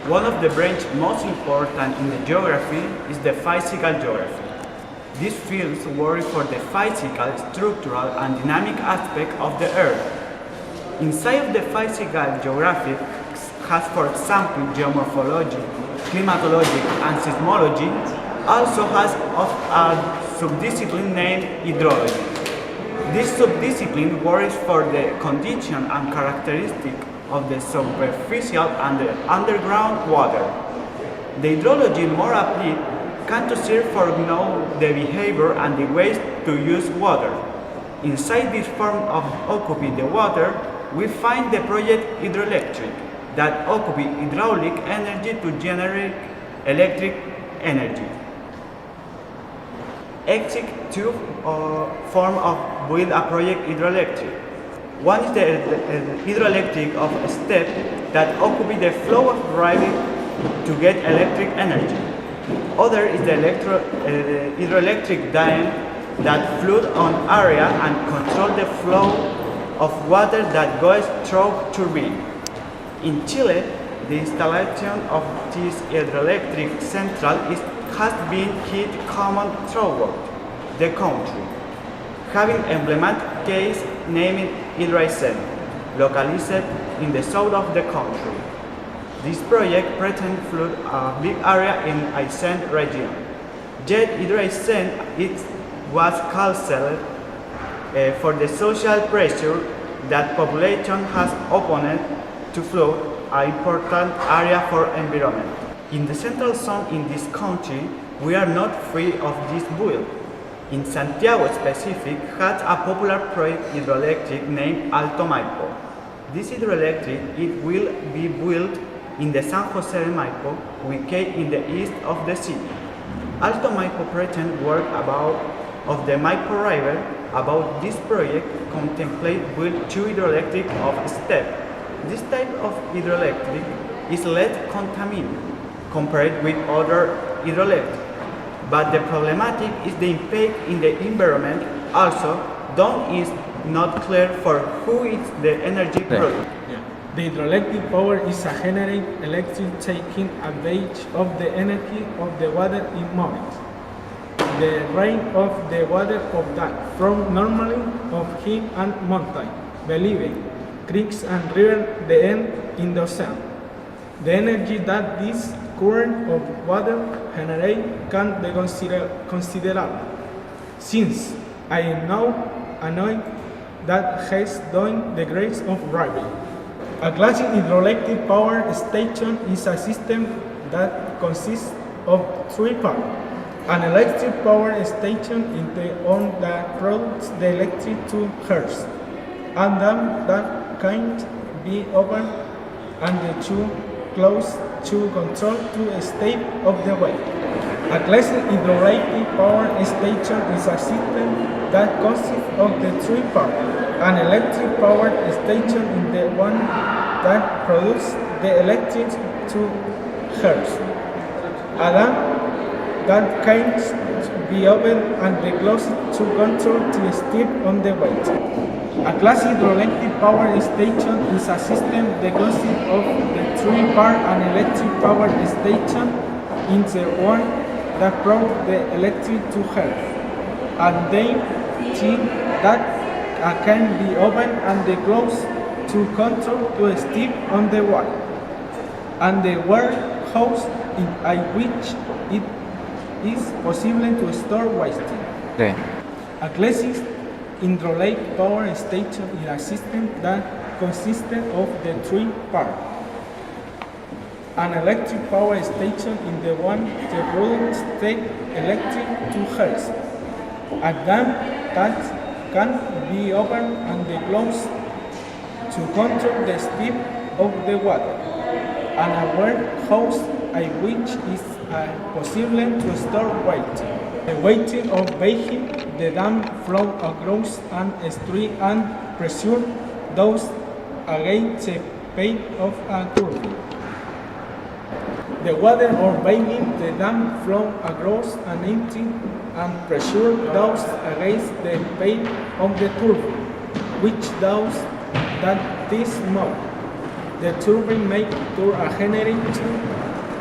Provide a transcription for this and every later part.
One of the branches most important in the geography is the physical geography. These fields work for the physical, structural, and dynamic aspect of the Earth. Inside of the physical geography has, for example, geomorphology, climatology, and seismology, also has a subdiscipline named hydrology. This subdiscipline works for the condition and characteristic of the superficial and the underground water. The hydrology more applied can to serve for know the behavior and the ways to use water. Inside this form of occupying the water, we find the project hydroelectric that occupy hydraulic energy to generate electric energy. Exist two forms of build a project hydroelectric. One is the hydroelectric of a step that occupy the flow of river to get electric energy. Other is the hydroelectric dam that flood on area and control the flow of water that goes through turbine. In Chile, the installation of this hydroelectric central has been key common throughout the country, having emblematic case named Hydroaicén, localized in the south of the country. This project pretends to flood a big area in Aysén region. Yet Hydroaicén was cancelled for the social pressure that population has opponent to flood an important area for environment. In the central zone in this country, we are not free of this build. In Santiago specific has a popular project hydroelectric named Alto Maipo. This hydroelectric it will be built in the San Jose de Maipo, located in the east of the city. Alto Maipo pretends work of the Maipo River. About this project contemplate build two hydroelectric of step. This type of hydroelectric is less contaminated compared with other hydroelectric. But the problematic is the impact in the environment. Also, dawn is not clear for who is the energy product. The hydroelectric power is a generate electric taking advantage of the energy of the water in moment. The rain of the water of that from normally of hill and mountain, believing creeks and rivers the end in the ocean. The energy that this current of water generate can be considerable, since I know that has done the grace of river. A classic hydroelectric power station is a system that consists of three parts. An electric power station is the one that produces the electric to hertz, and then that can be open and the two closed to control two steps of the way. A classic hydroelectric power station is a system that consists of the three parts. An electric power station is the one that produces the electric to hertz. A dam that can be opened and closed to control the step on the way. A classic hydroelectric power station is a system that consists of the three parts. An electric power station is the one that produces the electric to hertz. And then that can be opened and closed to control the step on the wall. And the warehouse in which it is possible to store waste. Okay. A classic hydroelectric power station is a system that consists of the three parts. An electric power station is the one that produces the electric to hertz. A dam that can be opened and closed to control the speed of the water. And a warehouse which is possible to store weight. The weight of vehicle, the dam flow across an street and pressure those against the bed of a turbine. The water or vehicle, the dam flow across an empty and pressure those against the bed of the turbine, which does that this mode. The turbine may turn a generator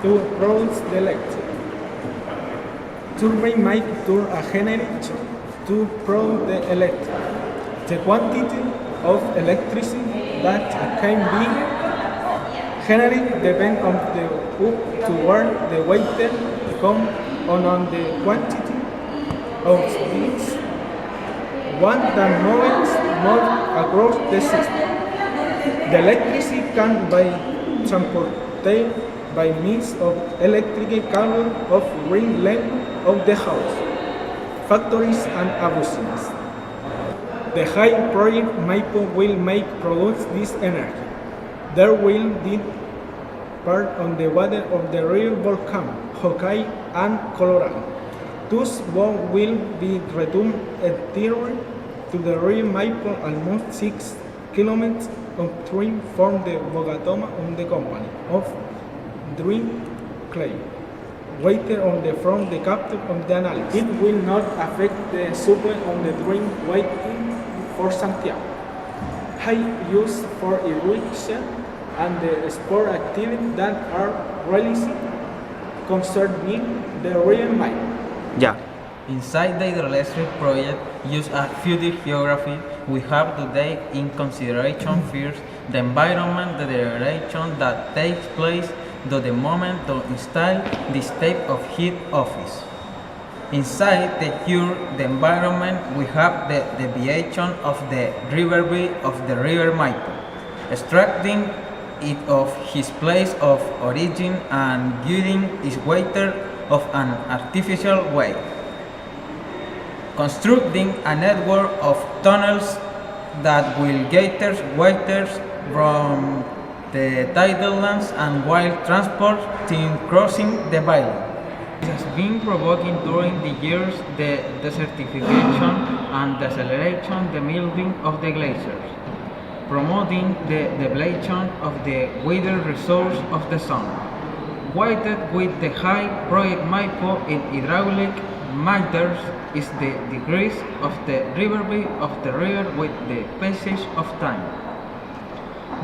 to produce the electricity. Turbine might turn a generator to produce the electricity. The quantity of electricity that can be generated depends on the up to where the water comes on the quantity of this one that moves more across the system. The electricity can be transported by means of electrical cable of ring length of the house, factories and abuses. The high project Maipo will make produce this energy. There will be part on the water of the real volcano, Godoy and Colorado. Thus, both will be returned entirely to the Rio Maipo, almost 6 kilometers upstream from the Bogatoma on the company of Dream Clay. Water on the from the capture of the analysis. It will not affect the supply on the Dream waiting for Santiago. High use for irrigation and the sport activities that are realized concerning the Rio Maipo. Yeah. Inside the hydroelectric project, use a future geography, we have to take in consideration first the environment deterioration that takes place to the moment to install this type of heat office. Inside the environment, we have the deviation of the riverbed of the river Maipo, extracting it of his place of origin and guiding its water of an artificial way, constructing a network of tunnels that will gather water from the tidallands and while transport in crossing the valley. It has been provoking during the years the desertification and deceleration the melting of the glaciers, promoting the depletion of the weather resource of the sun. Weighted with the high project Maipo in hydraulic matters is the decrease of the riverbed of the river with the passage of time.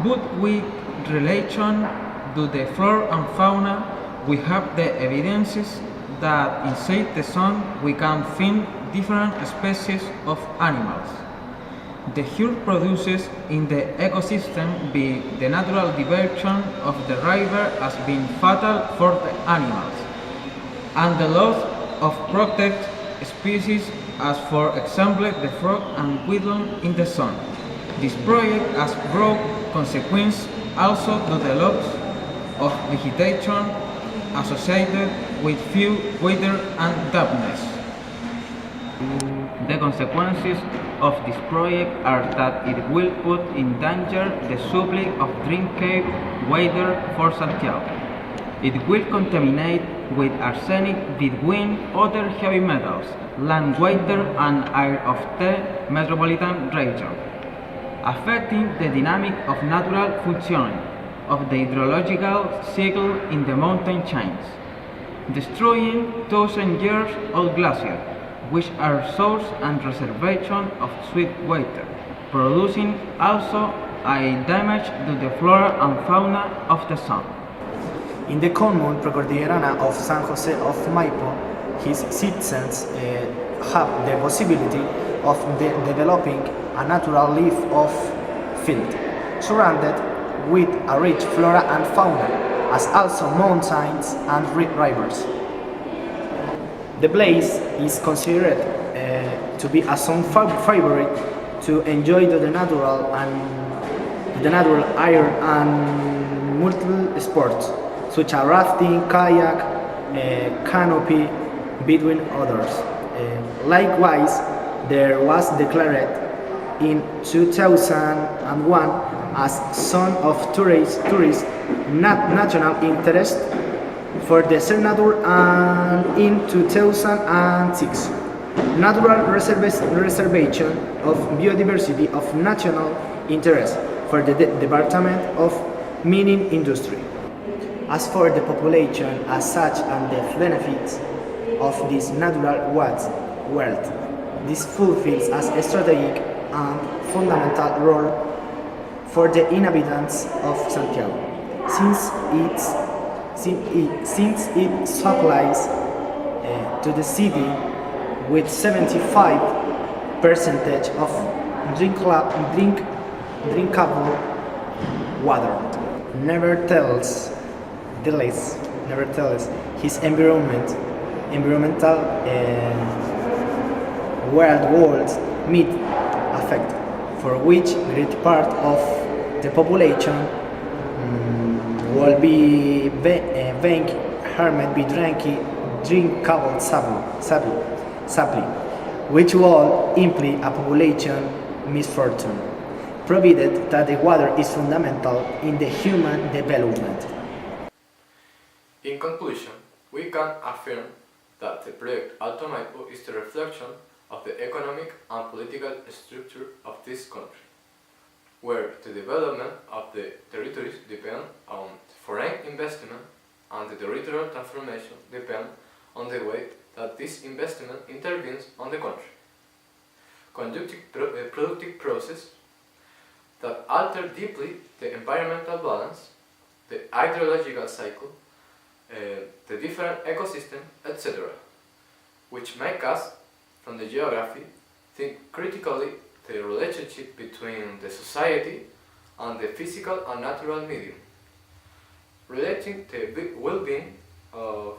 But with relation to the flora and fauna, we have the evidences that inside the sun we can find different species of animals. The hurt produces in the ecosystem by the natural diversion of the river has been fatal for the animals, and the loss of protected species as for example the frog and whittle in the sun. This project has brought consequences also to the loss of vegetation associated with few weather and dampness. The consequences of this project are that it will put in danger the supply of drinking water for Santiago. It will contaminate with arsenic between other heavy metals, land water and air of the metropolitan region, affecting the dynamic of natural functioning of the hydrological cycle in the mountain chains, destroying 1,000 years old glaciers, which are source and reservation of sweet water, producing also a damage to the flora and fauna of the sun. In the commune precordillerana of San Jose of Maipo, his citizens have the possibility of developing a natural leaf of field, surrounded with a rich flora and fauna, as also mountains and rivers. The place is considered to be a zone favorite to enjoy the natural air and multiple sports such as rafting, kayak, canopy, between others. Likewise, there was declared in 2001 as zone of tourist national interest for the senator, and in 2006 natural reservation of biodiversity of national interest for the Department of Mining Industry. As for the population as such and the benefits of this natural wealth, this fulfills as a strategic and fundamental role for the inhabitants of Santiago, since it supplies to the city with 75 percentage of drinkable water. Nevertheless, his environmental world meet effect, for which great part of the population will be being harmed by drinkable supply, which will imply a population misfortune, provided that the water is fundamental in the human development. In conclusion, we can affirm that the project Alto Maipo is the reflection of the economic and political structure of this country, where the development of the territories depend on foreign investment and the territorial transformation depend on the way that this investment intervenes on the country, conducting a productive process that alter deeply the environmental balance, the hydrological cycle, the different ecosystems, etc., which make us, from the geography, think critically the relationship between the society and the physical and natural medium, relating the well-being of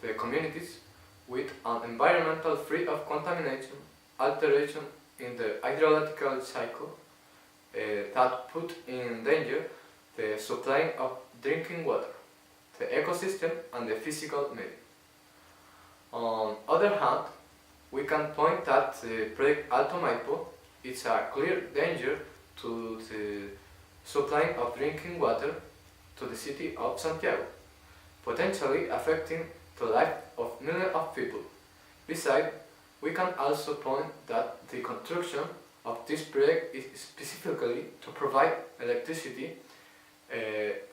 the communities with an environmental free of contamination, alteration in the hydrological cycle that put in danger the supply of drinking water, the ecosystem and the physical medium. On the other hand, we can point that the project Alto Maipo is a clear danger to the supply of drinking water to the city of Santiago, potentially affecting the life of millions of people. Besides, we can also point that the construction of this project is specifically to provide electricity,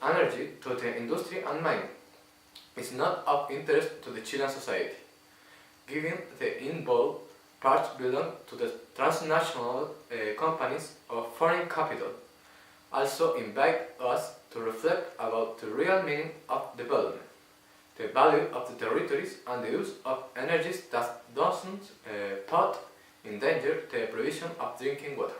energy to the industry and mining. It's not of interest to the Chilean society, given the involved parts belong to the transnational companies of foreign capital. Also invite us to reflect about the real meaning of development, the value of the territories and the use of energies that doesn't put in danger the provision of drinking water.